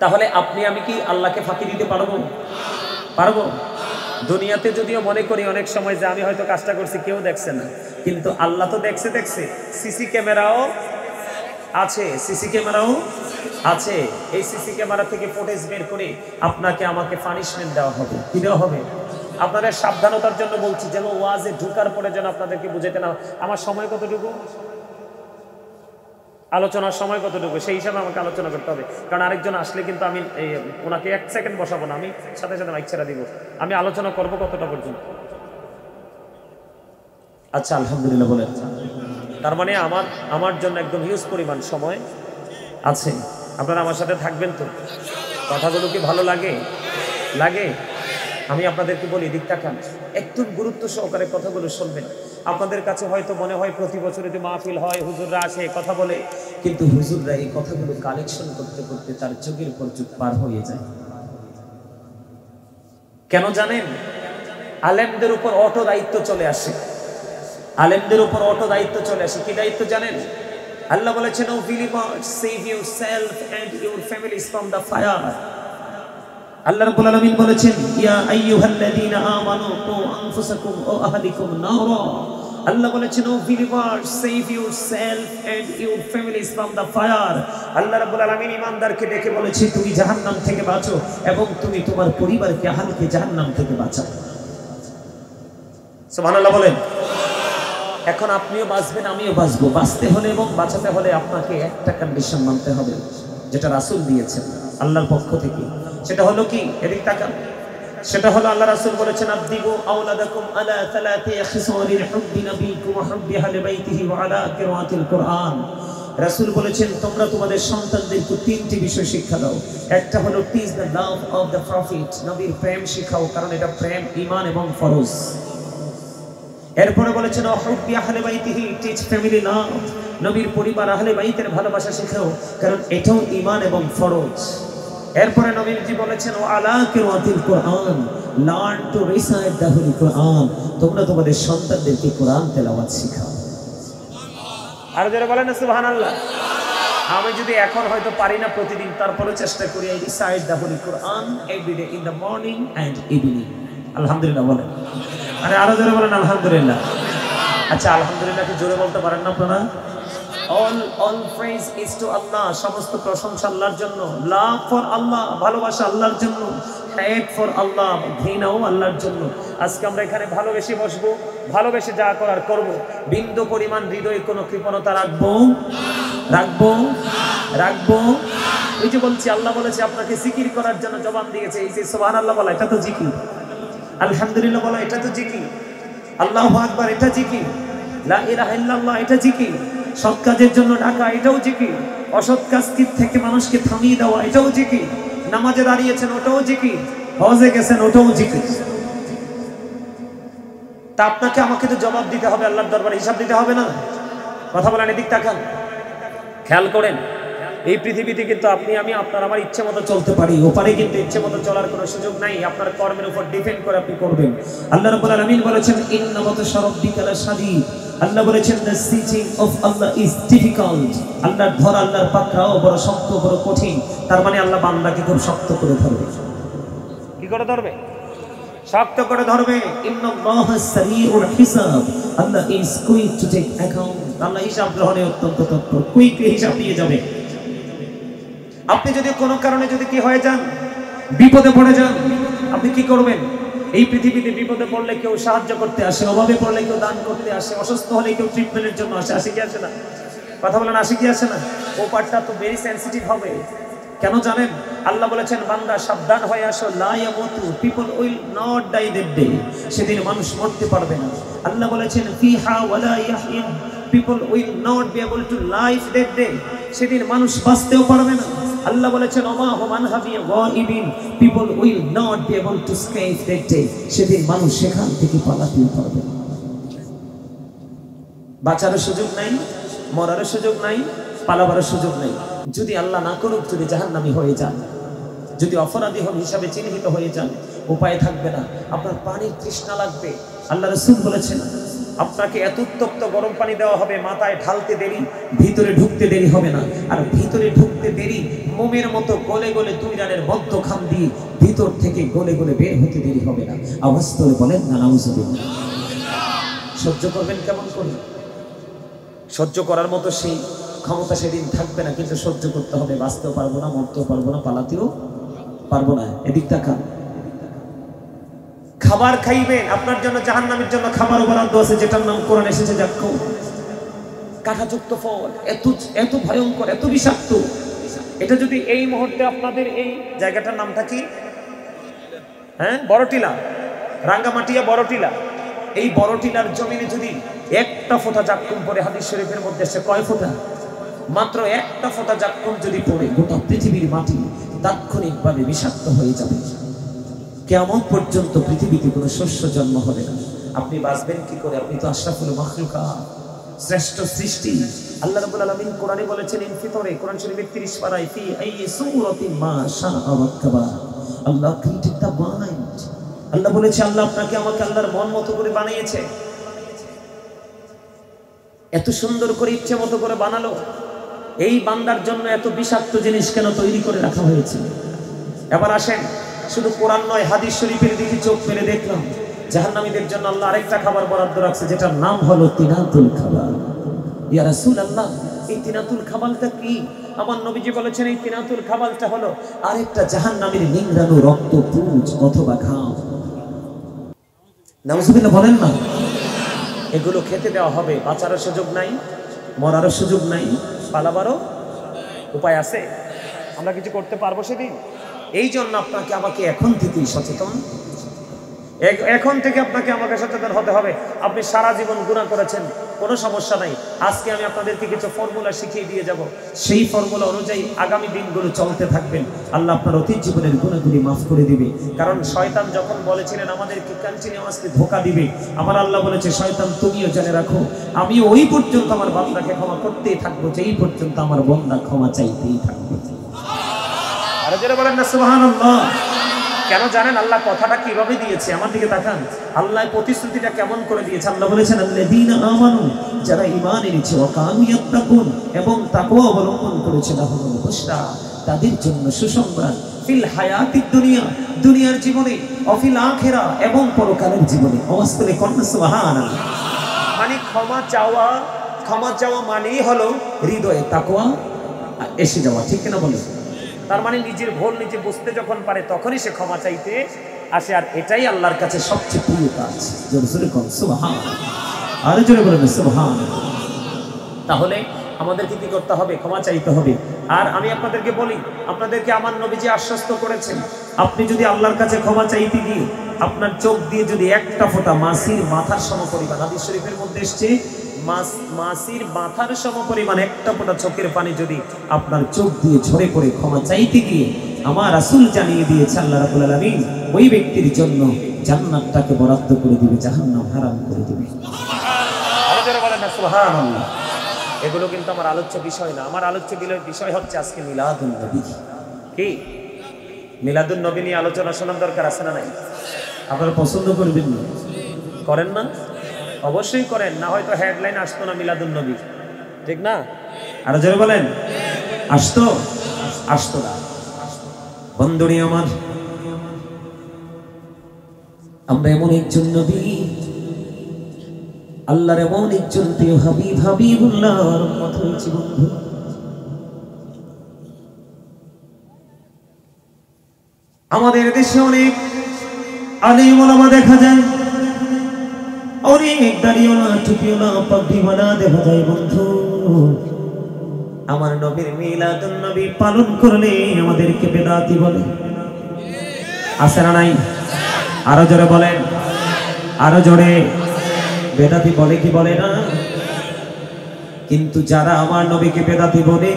তাহলে আপনি আমি কি আল্লাহকে ফাঁকি দিতে পারবো? পারবো? দুনিয়াতে যদিও মনে করি অনেক সময় যে আমি হয়তো কাজটা করছি কেউ দেখছে না, কিন্তু আল্লাহ তো দেখছে। সিসি ক্যামেরাও আছে, সিসি ক্যামেরাও আছে। এই সিসি ক্যামেরা থেকে ফুটেজ বের করে আপনাকে আমাকে পানিশমেন্ট দেওয়া হবে। কি দেওয়া হবে? আপনাদের সাবধানতার জন্য বলছি, যেন ওয়াজে ঢুকার পরে যেন আপনাদেরকে বুঝাইতে না। আমার সময় কতটুকু, আলোচনার সময় কতটুকু, সেই হিসাবে আমাকে আলোচনা করতে হবে। কারণ আরেকজন আসলে কিন্তু আমি ওনাকে 1 সেকেন্ড বসাবো না, আমি সাথে সাথে মাইক ছেড়ে দিব। আমি আলোচনা করব কতটা পর্যন্ত। আচ্ছা আলহামদুলিল্লাহ বলেন। তার মানে আমার জন্য একদম হিউজ পরিমাণ সময় আছে। আপনারা আমার সাথে থাকবেন তো? কথাগুলো কি ভালো লাগে? আমি আপনাদেরকে বলি, দিক তাকান, একটু গুরুত্ব সহকারে কথাগুলো শুনবেন। আপনাদের কাছে হয়তো মনে হয় প্রতি বছর যদি মাহফিল হয় হুজুররা আসে কথা বলে, কিন্তু হুজুররা এই কথাগুলো কালেকশন করতে করতে তার যুগের পর যুগ পার হয়ে যায়। কেন জানেন? আলেমদের উপর অটো দায়িত্ব চলে আসে। আলেমদের উপর অটো দায়িত্ব চলে আসে। কি দায়িত্ব জানেন? আল্লাহ বলেছেন, O believers, save yourself and your families from the fire. আল্লাহ রাব্বুল আলামিন বলেছেন, ইয়া আইয়ুহাল্লাযীনা আমানু কু আনফুসাকুম ওয়া আহলিকুম নারা। আল্লাহ বলেছেন, O believers, save yourself and your families from the fire. আল্লাহ রাব্বুল আলামিন ঈমানদারকে ডেকে বলেছে, তুমি জাহান্নাম থেকে বাঁচো এবং তুমি তোমার পরিবারকে, আহলকে জাহান্নাম থেকে বাঁচাও। সুবহানাল্লাহ বলেন। এখন আপনিও বাঁচবেন, আমিও বাঁচবো। বাঁচতে হলে এবং বাঁচাতে হলে আপনাকে একটা কন্ডিশন মানতে হবে, যেটা রাসূল দিয়েছেন আল্লাহর পক্ষ থেকে। সেটা হলো কি? এদিক তাকান। সেটা হলো আল্লাহ রাসূল বলেছেন, আদিবু আওলাদাকুম আলা সালাতি খিসালিল হুব্বি নবিকুম ওয়া হুব্বি আহলি বাইতিহি ওয়া আলা কিরাআতিল কুরআন। রাসূল বলেছেন, তোমরা তোমাদের সন্তানদেরকে 3টি বিষয় শিক্ষা দাও। একটা হলো teach the love of the profit, নবীর প্রেম শিখাও, কারণ এটা প্রেম, ঈমান এবং ফরজ। এরপরে বলেছেন, হুব্বি আহলি বাইতিহি, টিচ ফ্যামিলি লাভ, নবীর পরিবার আহলে বাইতের ভালোবাসা শেখাও, কারণ এটাও ঈমান এবং ফরজ। এরপরে নবীজি বলেছেন, ও আলা কিরাআতিল কুরআন, learn to recite the holy Quran, তোমরা তোমাদের সন্তানদেরকে কোরআন তেলাওয়াত শেখাও। আর যারা বলেন না সুবহানাল্লাহ। আমি যদি এখন হয়তো পারি না প্রতিদিন, তারপরে চেষ্টা করি I recite the holy Quran every day in the morning and evening. আলহামদুলিল্লাহ বলেন। আরো যারা বলেন আলহামদুলিল্লাহ। আচ্ছা আলহামদুলিল্লাহ কি জোরে বলতে পারেন না আপনারা? all praise is to Allah, সমস্ত প্রশংসা আল্লাহর জন্য। love for Allah, ভালোবাসা আল্লাহর জন্য। hate for Allah, ঘৃণাও আল্লাহর জন্য। আজকে আমরা এখানে ভালোবেসে বসবো, ভালোবেসে যা করার করব। বিন্দু পরিমাণ হৃদয়ে কোনো কৃপণতা রাখবো? ওই যে বলছি, আল্লাহ বলেছে আপনাকে জিকির করার জন্য জবান দিয়েছে। এই যে সুবহানাল্লাহ বলা, এটা তো জিকির। আলহামদুলিল্লাহ বলা, এটা তো জিকির। আল্লাহু আকবার, এটা জিকির। লা ইলাহা ইল্লাল্লাহ, এটা জিকির। সৎ কাজের জন্য ডাকা, এটাও জিকির। অসৎ কাজ থেকে মানুষকে থামিয়ে দেওয়া, এটাও জিকির। নামাজে দাঁড়িয়েছেন, ওটাও জিকির। হজে গেছেন, ওটাও জিকির। তা আপনাকে আমাকে তো জবাব দিতে হবে, আল্লাহর দরবারে হিসাব দিতে হবে না? কথা বলেন, এদিক তাকান, খেয়াল করেন। এই পৃথিবীতে কিন্তু আপনি আমি আপনার আমার ইচ্ছে মতো চলতে পারি, ওপারে কিন্তু ইচ্ছে মতো চলার কোনো সুযোগ নাই। আপনার কর্মের উপর ডিপেন্ড করে আপনি করবেন। আল্লাহ রাব্বুল আলামিন বলেছেন, ইন্না বাতশা রাব্বিকা লাশাদীদ। আল্লাহ বলেছেন, the seizing of Allah is difficult. আল্লাহর ধর, আল্লাহর পাকড়াও বড় শক্ত, বড় কঠিন। তার মানে আল্লাহ বান্দাকে খুব শক্ত করে ধরবে। কি করে ধরবে? শক্ত করে ধরবে। ইন্নাল্লাহা সারিউল হিসাব, Allah is quick to take account. আল্লাহ হিসাব গ্রহণে অত্যন্ত তৎপর, কুইকলি হিসাব দিয়ে যাবে। আপনি যদি কোনো কারণে যদি কি হয়ে যান, বিপদে পড়ে যান, আপনি কি করবেন? এই পৃথিবীতে বিপদে পড়লে কেউ সাহায্য করতে আসে, অভাবে পড়লে কেউ দান করতে আসে, অসুস্থ হলে কেউ ট্রিটমেন্টের জন্য আসে। আসে কি আসে না? কথা বলেন, আসে কি আসে না? ও পার্টটা তো ভেরি সেন্সিটিভ হবে। কেন জানেন? আল্লাহ বলেছেন বান্দা সাবধান হয়ে আসো, লা ইয়ামুতু, people will not die that day, সেদিন মানুষ মরতে পারবে না। আল্লাহ বলেছেন ফিহা ওয়ালা ইয়াহইন, people will not be able to live that day, সেদিন মানুষ বাঁচতেও পারবে না। আল্লাহ বলেছেন ওমা হুম আনহা বিগাইবিন, people will not be able to escape that day, সেদিন মানুষ সেখান থেকে পালাতেও পারবে না। বাঁচারও সুযোগ নাই, মরারও সুযোগ নাই, পালাবারও সুযোগ নাই। যদি আল্লাহ না করুক, যদি জাহান্নামী হয়ে যান, যদি অপরাধী হন হিসাবে চিহ্নিত হয়ে যান, উপায় থাকবে না, আপনার পানির তৃষ্ণা লাগবে। আল্লাহ রাসূল বলেছেন আপনাকে এত উত্তপ্ত গরম পানি দেওয়া হবে, মাথায় ঢালতে দেরি, ভিতরে ঢুকতে দেরি হবে না। আর ভিতরে ঢুকতে দেরি, মোমের মতো গলে গলে দুই রানের মধ্যখান দিয়ে ভিতর থেকে গলে গলে বের হতে দেরি হবে না। আওয়াজ করে বলেন না নাউযুবিল্লাহ। সহ্য করবেন কেমন করে? সহ্য করার মতো সেই ক্ষমতা সেদিন থাকবে না, কিন্তু সহ্য করতে হবে। বাঁচতেও পারবো না, মরতেও পারবো না, পালাতেও পারবো না। এদিক তাকান। খাবার খাইবেন, আপনার জন্য জাহান্নামের জন্য খাবার বরাদ্দ আছে, যেটার নাম কোরআন এসেছে যাক্কুম, কাঁটাযুক্ত ফল, এত ভয়ঙ্কর, এত বিষাক্ত। এটা যদি এই মুহূর্তে আপনাদের এই জায়গাটার নামটা কি? হ্যাঁ, বড়টিলা, রাঙ্গামাটিয়া বড়টিলা। এই বড়টিলার জমিনে যদি একটা ফোঁটা যাক্কুম পড়ে, হাদিস শরীফের মধ্যে এসে কয় ফোঁটা? মাত্র একটা ফোঁটা যাক্কুম যদি পড়ে, গোটা পৃথিবীর মাটি তাৎক্ষণিকভাবে বিষাক্ত হয়ে যাবে। কিয়ামত পর্যন্ত পৃথিবীতে কোনো শস্য জন্ম হবে না। আপনি বাঁচবেন কি করে? আপনি তো আশরাফুল মাখলুকাত, শ্রেষ্ঠ সৃষ্টি। আল্লাহ রাব্বুল আলামিন কোরআনে বলেছেন ইনফিতরে, কোরআন শরীফের 30 পারায়, ফি আইয়ি সূরাতিন মা শাআ ওয়াক্কাবা। আল্লাহ ক্রিয়েটেড দ্য মাইন্ড। আল্লাহ বলেছে আল্লাহ আপনাকে আমাকে আল্লাহর মন মতো করে বানিয়েছে, এত সুন্দর করে ইচ্ছে মতো করে বানালো। এই বান্দার জন্য এত বিষাক্ত জিনিস কেন তৈরি করে রাখা হয়েছে? এবার আসেন, শুধু কোরআন নয়, হাদিস শরীফের দিকে চোখ মেলে দেখলাম জাহান্নামীদের জন্য আল্লাহ আরেকটা খাবার বরাদ্দ রাখছে, যেটার নাম হলো তিনাতুল খাবার। ইয়া রাসূলুল্লাহ, এই তিনাতুল খাবারটা কি? আমার নবীজি বলেছেন এই তিনাতুল খাবারটা হলো আরেকটা জাহান্নামীর নিংড়ানো রক্ত, পুঁজ অথবা ঘাম। নাউযুবিল্লাহ বলেন না। এগুলো খেতে দেওয়া হবে। বাঁচারও সুযোগ নাই, মরারও সুযোগ নাই, পালাবারও উপায় আছে? আমরা কিছু করতে পারবো সেদিন? এই জন্য আপনাকে আমাকে এখন থেকেই সচেতন, এখন থেকে আপনাকে আমাকে সচেতন হতে হবে। আপনি সারা জীবন গুনাহ করেছেন, কোনো সমস্যা নাই। আজকে আমি আপনাদেরকে কিছু ফর্মুলা শিখিয়ে দিয়ে যাব, সেই ফর্মুলা অনুযায়ী আগামী দিনগুলো চলতে থাকবেন। আল্লাহ আপনার অতীত জীবনের গুনাহগুলি মাফ করে দিবে। কারণ শয়তান যখন বলেছিলেন আমাদেরকে কন্টিনিউয়াসলি ধোঁকা দিবে, আমার আল্লাহ বলেছে শয়তান তুমিও জেনে রাখো, আমি ওই পর্যন্ত আমার বান্দাকে ক্ষমা করতেই থাকবো, যেই পর্যন্ত আমার বান্দা ক্ষমা চাইতেই থাকবে। আরে যারা বলেন না সুবহানাল্লাহ। কেন জানেন আল্লাহ কথাটা কিভাবে দিয়েছে? আমার দিকে তাকান। আল্লাহ প্রতিশ্রুতিটা কেমন করে দিয়েছে? আল্লাহ বলেছেন আল্লাযীনা আমানু, যারা ঈমান এনেছে, ওয়া কানু ইয়াত্তাকুন, এবং তাকওয়া অবলম্বন করেছে, লাহুমুল বুশরা, তাদের জন্য সুসংবাদ, ফিল হায়াতিদ দুনিয়া, দুনিয়ার জীবনে, ও ফিল আখিরা, এবং পরকালের জীবনে। আওয়াজ করে কন্যা সুবহানাল্লাহ। মানে ক্ষমা চাওয়া মানেই হলো হৃদয়ে তাকওয়া এসে যাওয়া, ঠিক কিনা বলেন? তার মানে নিজের ভুল নিজে বুঝতে যখন পারে তখনই সে ক্ষমা চাইতে আসে, আর এটাই আল্লাহর কাছে সবচেয়ে প্রিয় কাজ। জোরে জোরে কোন সুবহানাল্লাহ, আরে জোরে বলেন সুবহানাল্লাহ। তাহলে আমাদেরকে কি করতে হবে? ক্ষমা চাইতে হবে। আর আমি আপনাদেরকে বলি, আপনাদেরকে আমার নবীজি আশ্বস্ত করেছেন, আপনি যদি আল্লাহর কাছে ক্ষমা চাইতে গিয়ে আপনার চোখ দিয়ে যদি একটা ফোঁটা মাছির মাথার সমপরিমাণ, হাদিস শরীফের মধ্যে এসেছে মাছির মাথার সমপরিমাণ একটা ফোঁটা চোখের পানি যদি আপনার চোখ দিয়ে ঝরে পড়ে ক্ষমা চাইতে গিয়ে, আমার রাসূল জানিয়ে দিয়েছে আল্লাহ রাব্বুল আলামিন ওই ব্যক্তির জন্য জান্নাতটাকে বরাদ্দ করে দিবে, জাহান্নাম হারাম করে দিবে। আল্লাহ বলেন না সুবহানাল্লাহ। এগুলো কিন্তু আমার আলোচ্য বিষয় না। আমার আলোচ্য বিষয় হচ্ছে আজকে মিলাদুন নবী। কি মিলাদুন নবী নিয়ে আলোচনা শোনার দরকার আছে না নাই? আপনারা পছন্দ করবেন না? করেন না? অবশ্যই করেন, না হয়তো হেডলাইন আসতো না মিলাদুন নবী, ঠিক না? আর জোরে বলেন, আসতো না। বন্ধুরি আমার, আমরা এমন একজন নবী, আল্লাহর এমন একজন প্রিয় হাবিবুল্লাহর উম্মত হয়েছি বন্ধু। আমাদের দেশে অনেক আলেম ওলামা দেখা যায়, অনেক দাড়িওয়ালা, টুপিওয়ালা, পাগড়িওয়ালা দেখা যায় বন্ধু। আমার নবীর মিলাদুন নবী পালন করলে আমাদেরকে বেদাতি বলে। আছে না নাই? আরো জোরে বলেন, আরো জোরে। বেদাতি বলে কি বলে না? কিন্তু যারা আমার নবীকে বেদাতি বলে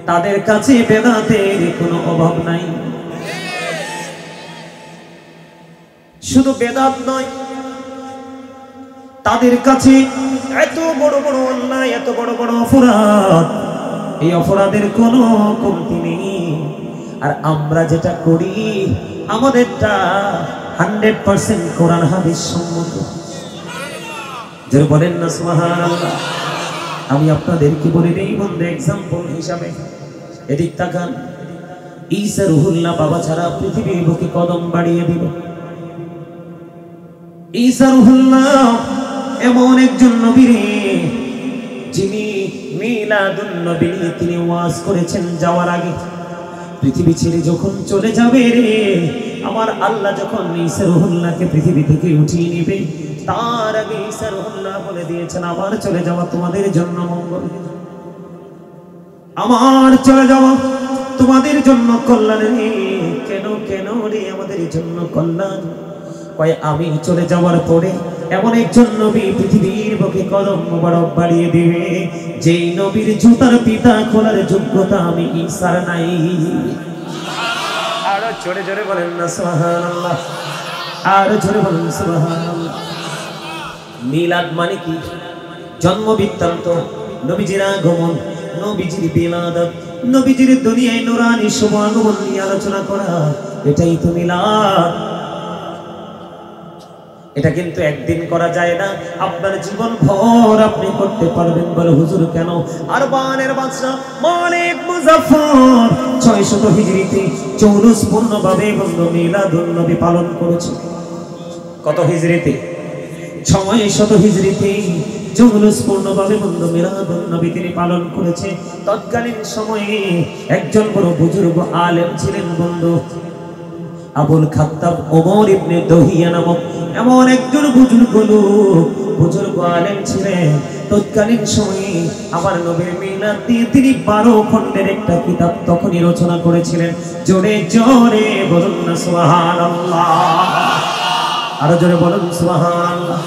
তাদের কাছে বেদাতের কোনো অভাব নাই। শুধু বেদাত নয়, তাদের কাছে এত বড় বড় অন্যায়, এত বড় বড় অপরাধ, এই অপরাধের কোনো কমতি নেই। আর আমরা যেটা করি আমাদেরটা 100% কোরআন হাদিস সম্মত। যারা বলেন না সুবহানাল্লাহ। আমি আপনাদেরকে বলে দেই বন্ধু, এক্সাম্পল হিসাবে এদিক তাকান। ঈসা রুহুল্লাহ বাবা ছাড়া পৃথিবীর বুকে কদম বাড়িয়ে দিল। ঈসা রুহুল্লাহ এমন একজন নবী যিনি মিলাদুন নবী তিনি ওয়াজ করেছেন যাওয়ার আগে, পৃথিবী ছেড়ে যখন চলে যাবে রে আমার আল্লাহ, যখন ঈসা রুহুল্লাহকে পৃথিবী থেকে উঠিয়ে নেবে তার আগে ঈসা রুহুল্লাহ বলে দিয়েছেন আমার চলে যাওয়া তোমাদের জন্য মঙ্গল, আমার চলে যাওয়া তোমাদের জন্য কল্যাণ। কেন কেন রে আমাদের জন্য কল্যাণ? কয় আমি চলে যাওয়ার পরে এমন একজন নবী পৃথিবীর বুকে কদম মোবারক বাড়িয়ে দিবে যেই নবীর জুতার পিতা খোলার যোগ্যতা আমি ঈসার নাই। আর জোরে জোরে বলেন না সুবহানাল্লাহ, আর জোরে বলেন সুবহানাল্লাহ। মিলাদ মানে কি? জন্ম বৃত্তান্ত, নবীজির আগমন, নবীজির বিলাদত, নবীজির দুনিয়ায় নূরানি শুভ আগমন নিয়ে আলোচনা করা, এটাই তো মিলাদ। এটা কিন্তু একদিন করা যায় না, আপনার জীবন ভর আপনি করতে পারবেন। বলে হুজুর কেন? আরবানের বাদশা মালিক মুজাফফর 600 হিজরিতে চৌরসপূর্ণভাবে বন্ধু মিলাদুন নবী পালন করেছে। কত হিজরিতে? 600 হিজরিতে চৌরসপূর্ণভাবে বন্ধু মিলাদুন নবী তিনি পালন করেছে। তৎকালীন সময়ে একজন বড় বুজুর্গ আলেম ছিলেন বন্ধু আবুল খাত্তাব ওমর ইবনে দহিয়া নামক এমন একজন বুজুর্গ আলেম ছিলেন। তৎকালীন সময়ে আমার নবীর মিলাদ দিয়ে তিনি 12 খণ্ডের একটা কিতাব তখনই রচনা করেছিলেন। জোরে জোরে বলুন না সুবহানাল্লাহ, আরো জোরে বলুন সুবহানাল্লাহ।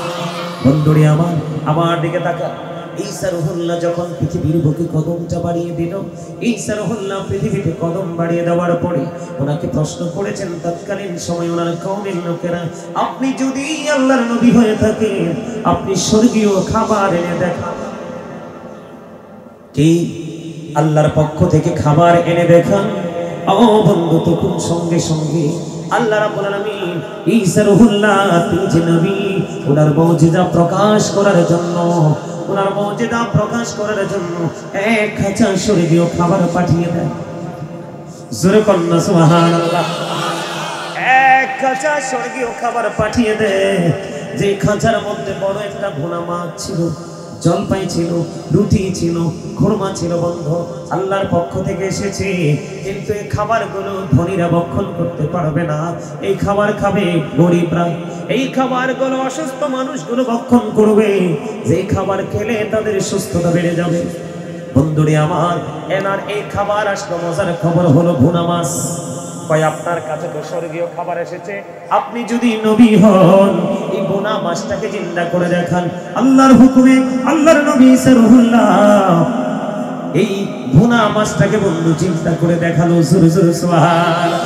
বন্ধুরে আমার দিকে তাকা। ঈসা রুহুল্লাহ যখন পৃথিবীর বুকে কদমটা বাড়িয়ে দিল, ঈসা রুহুল্লাহ পৃথিবীতে কদম বাড়িয়ে দেওয়ার পরে ওনাকে প্রশ্ন করেছেন তৎকালীন সময় ওনার কওমের লোকেরা, আপনি যদি আল্লাহর নবী হয়ে থাকেন আপনি স্বর্গীয় খাবার এনে দেখান। কি? আল্লাহর পক্ষ থেকে খাবার এনে দেখান। ও বন্ধু, তখন সঙ্গে সঙ্গে আল্লাহ রাব্বুল আলামিন ঈসা রুহুল্লাহ তিনি যে নবী, ওনার মুজিজা প্রকাশ করার জন্য, ওনার মুজিজা প্রকাশ করার জন্য 1000 স্বর্গীয় খাবার পাঠিয়ে দেন। জোরে কন্না সুবহানাল্লাহ। 1000 স্বর্গীয় খাবার পাঠিয়ে দেয়। যে খাঁচার মধ্যে বড় একটা ভুনা মাছ ছিল, জলপাই ছিল, রুটি ছিল, খুরমা ছিল বন্ধু, আল্লাহর পক্ষ থেকে এসেছে। কিন্তু এই খাবারগুলো ধনীরা ভক্ষণ করতে পারবে না, এই খাবার খাবে গরিবরা। এই খাবারগুলো অসুস্থ মানুষগুলো ভক্ষণ করবে, যে খাবার খেলে তাদের সুস্থতা বেড়ে যাবে। বন্ধুরে আমার, এনার এই খাবার আসলো, মজার খবর হলো ভুনা মাছ। কয় আপনার কাছে তো স্বর্গীয় খাবার এসেছে, আপনি যদি নবী হন এই ভুনা মাছটাকে জিন্দা করে দেখান। আল্লাহর হুকুমে আল্লাহর নবী ঈসা রুহুল্লাহ এই ভুনা মাছটাকে বন্ধু চিন্তা করে দেখালো। জোরে জোরে সুবহানাল্লাহ।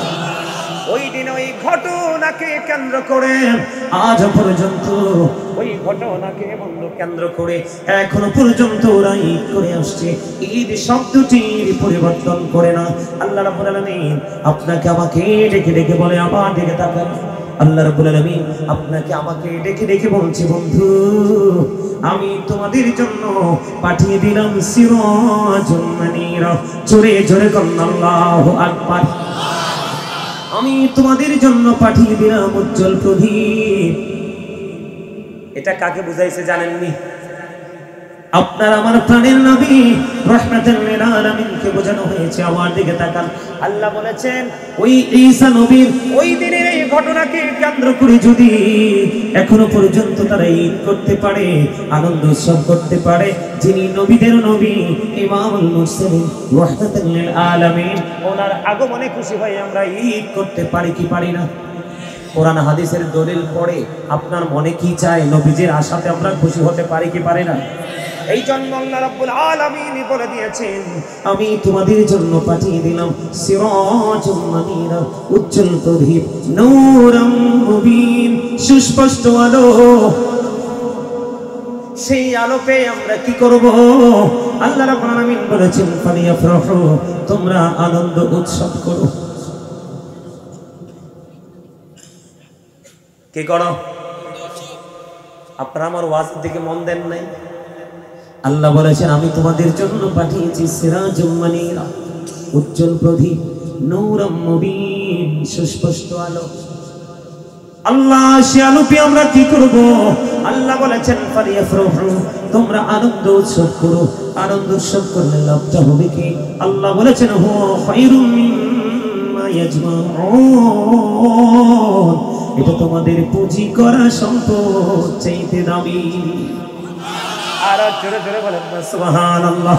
ওই দিন ওই ঘটনাকে কেন্দ্র করে আজ পর্যন্ত, ওই ঘটনাকে বন্ধু কেন্দ্র করে এখনো পর্যন্ত ওরা ঈদ করে আসছে। ঈদ শব্দটির পরিবর্তন করে না। আল্লাহ রাব্বুল আলামিন আপনাকে আমাকে ডেকে ডেকে বলে, আবার ডেকে তাকান। আল্লাহ রাব্বুল আলামিন আপনাকে আমাকে ডেকে ডেকে বলছে, বন্ধু আমি তোমাদের জন্য পাঠিয়ে দিলাম সিরাজুন মুনীরা। জোরে জোরে বলুন আল্লাহু আকবার। আমি তোমাদের জন্য পাঠিয়ে দিলাম উজ্জ্বল প্রদীপ। এটা কাকে বুঝাইছে জানেননি? আপনার আমার প্রাণের নবী রাহমাতুল লিল আলামিনকে বোঝানো হয়েছে। আমার দিকে তাকান, আল্লাহ বলেছেন ওই ঈসা নবীর ওই দিনের এই ঘটনাকে কেন্দ্র করে যদি এখনো পর্যন্ত তারা ঈদ করতে পারে, আনন্দ উৎসব করতে পারে, যিনি নবীদের নবী ইমামুল মুরসালিন রাহমাতুল লিল আলামিন, ওনার আগমনে খুশি হয়ে আমরা ঈদ করতে পারি কি পারি না? কোরআন হাদিসের দলিল পড়ে আপনার মনে কি চায়? নবীজির আশাতে আমরা খুশি হতে পারি কি পারি না? এই জন্য আল্লাহ রাব্বুল আলামিন বলে দিয়েছেন, আমি তোমাদের জন্য পাঠিয়ে দিলাম সিরাজুম মুনীরা, উজ্জ্বল প্রদীপ, নূরুম মুবিন, সুস্পষ্ট আলো। সেই আলোকে আমরা কি করব? আল্লাহ রাব্বুল আলামিন বলেছেন ফালিয়াফরাহু, তোমরা আনন্দ উৎসব করো। কি করো? আপনারা আমার ওয়াজের দিকে মন দেন নাই? আল্লাহ বলেছেন আমি তোমাদের জন্য পাঠিয়েছি সিরাজুম মুনীরা, উজ্জ্বল প্রদীপ, নূরুম মুবিন, সুস্পষ্ট আলো। আল্লাহ সে আলোকে আমরা কি করব? আল্লাহ বলেছেন ফালিয়াফরাহু, তোমরা আনন্দ উৎসব করো। আনন্দ উৎসব করলে লাভটা হবে কি? আল্লাহ বলেছেন হুয়া খায়রুম মিম্মা ইয়াজমাউন, এটা তোমাদের পুঁজি করা সম্পদ চাইতে দামি। আর জোরে জোরে বলেন সুবহানাল্লাহ।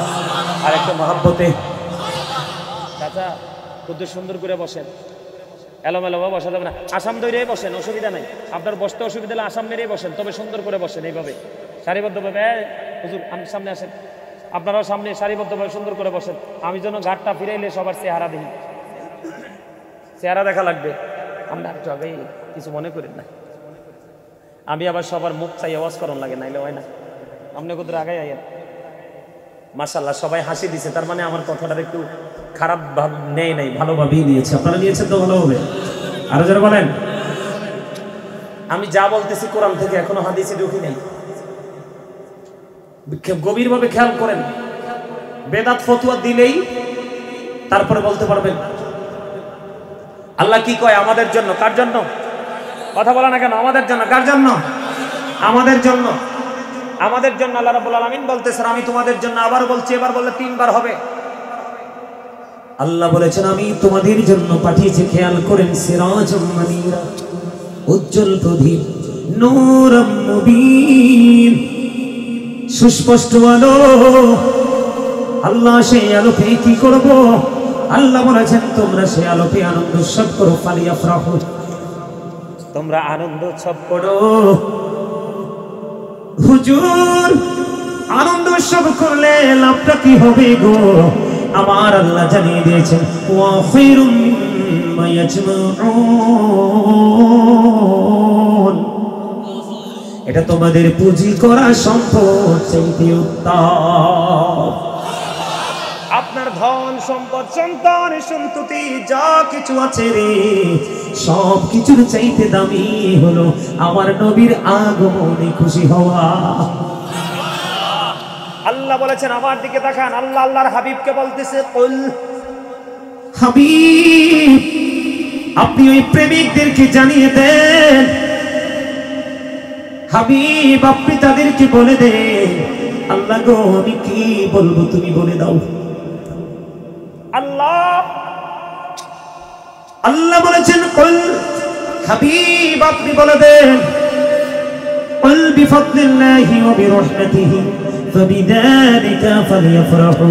আর একটা মহব্বতে চাচা খুব সুন্দর করে বসেন, এলোমেলো বসা যাবে না, আসাম দইরে বসেন, অসুবিধা নাই। আপনার বসতে অসুবিধা হলে আসাম মেরেই বসেন, তবে সুন্দর করে বসেন এইভাবে সারিবদ্ধভাবে। হুজুর আমি সামনে আসেন, আপনারাও সামনে সারিবদ্ধভাবে সুন্দর করে বসেন। আমি যেন ঘাটটা ফিরাইলে সবার চেহারা দেখি, চেহারা দেখা লাগবে। আমরা একটু আগে কিছু মনে করেন না, আমি আবার সবার মুখ চাই আওয়াজ করন লাগে, নাইলে হয় না। আপনি কত আগে আইয়েন। মাশাআল্লাহ সবাই হাসি দিছে, তার মানে আমার কথাটা একটু খারাপ ভাব নেই নাই, ভালোভাবেই নিয়েছে। আপনারা নিয়েছেন তো ভালো হবে। আরো যারা বলেন, আমি যা বলতেছি কোরআন থেকে, এখনো হাদিসে ঢুকি নাই। গভীরভাবে খেয়াল করেন, বেদাত ফতোয়া দিলেই তারপরে বলতে পারবেন আল্লাহ কি কয় আমাদের জন্য। কার জন্য? কথা বলা না কেন? আমাদের জন্য। কার জন্য? আমাদের জন্য। আমাদের জন্য আল্লাহ রাব্বুল আলামিন বলতেছেন আমি তোমাদের জন্য, আবার বলছি, এবার বললে 3 বার হবে। আল্লাহ বলেছেন আমি তোমাদের জন্য পাঠিয়েছি, খেয়াল করেন, সিরাজুম মুনীরা, উজ্জ্বল প্রদীপ, নূরুম মুবিন, সুস্পষ্ট আলো। আল্লাহ সেই আলোকে কি করব? আল্লাহ বলেছেন তোমরা সেই আলোকে আনন্দ উৎসব করো। ফালিয়াফরাহু, তোমরা আনন্দ উৎসব করো। হুজুর আনন্দ উৎসব করলে লাভটা কি হবে গো? আমার আল্লাহ জানিয়ে দিয়েছেন ওয়া খায়রুম মিম্মা ইয়াজমাউন, এটা তোমাদের পুঁজি করা সম্পদ চাইতে উত্তম। আপনার ধন সম্পদ, সন্তান সন্ততি যা কিছু আছে রে, সব কিছুর চাইতে দামি হলো আমার নবীর আগমনে খুশি হওয়া। আল্লাহ বলেছেন আমার দিকে তাকান, আল্লাহ আল্লাহর হাবিবকে বলতেছে কুল, হাবিব আপনি ওই প্রেমিকদেরকে জানিয়ে দেন, হাবিব আপনি তাদেরকে বলে দেন। আল্লাহ গো আমি কি বলবো তুমি বলে দাও। আল্লাহ বলেছেন কুল, হাবিব আপনি বলে দেন কুল বিফাদলিল্লাহি ওয়া বিরহমাতিহি ফাবিযালিকা ফালিয়াফরাহু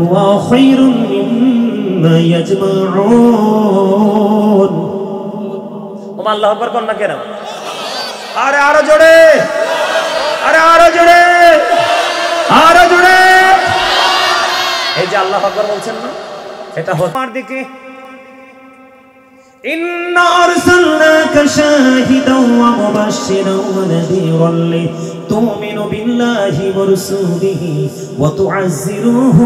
ওয়া খায়রুম মিম্মা ইয়াজমাউন। ওমা আল্লাহু আকবার কোন না কেন? আরে আরো জোরে, আরে আরো জোরে, আরো জোরে। এই যে আল্লাহু আকবার বলছেন না, এটা আমার দিকে ইন্না আরসালনাকা শাহিদাও ওয়া মুবাশশিরাও ওয়া নাযীরান লিতুমিনু বিল্লাহি ওয়া রাসূলিহি ওয়া তুআজ্জিরুহু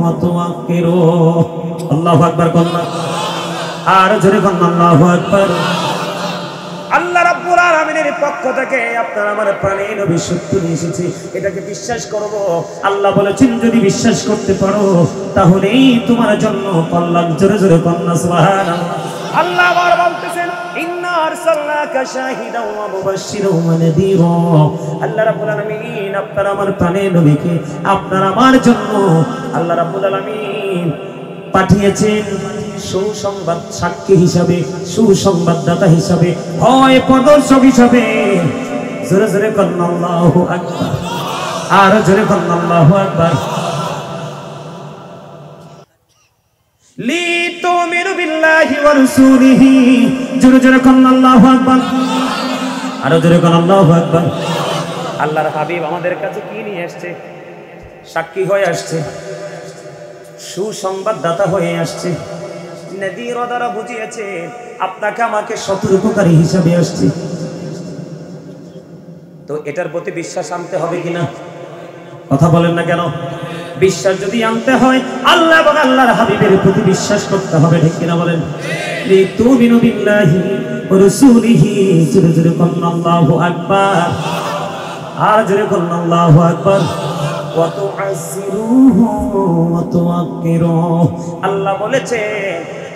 ওয়া তুওয়াক্কিরুহু। আল্লাহু আকবার কোন না? আর জোরে কোন আল্লাহু আকবার। আল্লাহ রাব্বুল আলামিনের পক্ষ থেকে আপনার আমার প্রাণে নবী সত্য নিয়ে এসেছে, এটাকে বিশ্বাস করব। আল্লাহ বলেছেন যদি বিশ্বাস করতে পারো তাহলেই তোমার জন্য কল্যাণ। জোরে জোরে কন্যা সুবহানাল্লাহ। আল্লাহ আবার বলতেছেন ইন্না আরসালনা আরসালনাকা শাহিদাও ওয়া মুবাশশিরাও ওয়া নাযীরা। আল্লাহ রাব্বুল আলামিন আপনার আমার প্রাণের নবীকে আপনার আমার জন্য আল্লাহ রাব্বুল আলামিন পাঠিয়েছেন সুসংবাদ সাক্ষী হিসাবে, সুসংবাদদাতা হিসাবে, ভয় প্রদর্শক হিসাবে। জোরে জোরে বলুন আল্লাহু আকবার, আর জোরে বলুন আল্লাহু আকবার। লিতুমিনু বিল্লাহি ওয়া রাসূলিহি, জোরে জোরে বলুন আল্লাহু আকবার, আর জোরে বলুন আল্লাহু আকবার। আল্লাহর হাবিব আমাদের কাছে কি নিয়ে আসছে? সাক্ষী হয়ে আসছে, সুসংবাদদাতা হয়ে আসছে, নদীর দ্বারা বুঝিয়েছে আপনাকে আমাকে সতর্ককারী হিসাবে আসছে। তো এটার প্রতি বিশ্বাস আনতে হবে কিনা? কথা বলেন না কেন? বিশ্বাস যদি আনতে হয় আল্লাহ এবং আল্লাহর হাবিবের প্রতি বিশ্বাস করতে হবে, ঠিক কিনা বলেন? লিতুমিনু বিল্লাহি ওয়া রাসূলিহি, জোরে জোরে বলুন আল্লাহু আকবার, আর জোরে বলুন আল্লাহু আকবার। ওয়া তুআজ্জিরুহু ওয়া তুওয়াক্কিরুহু, আল্লাহ বলেছে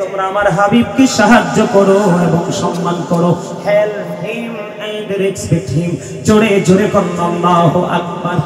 তোমরা আমার হাবিবকে সাহায্য করো এবং সম্মান করো। Help him and respect him, জোরে জোরে বলুন আল্লাহু আকবার।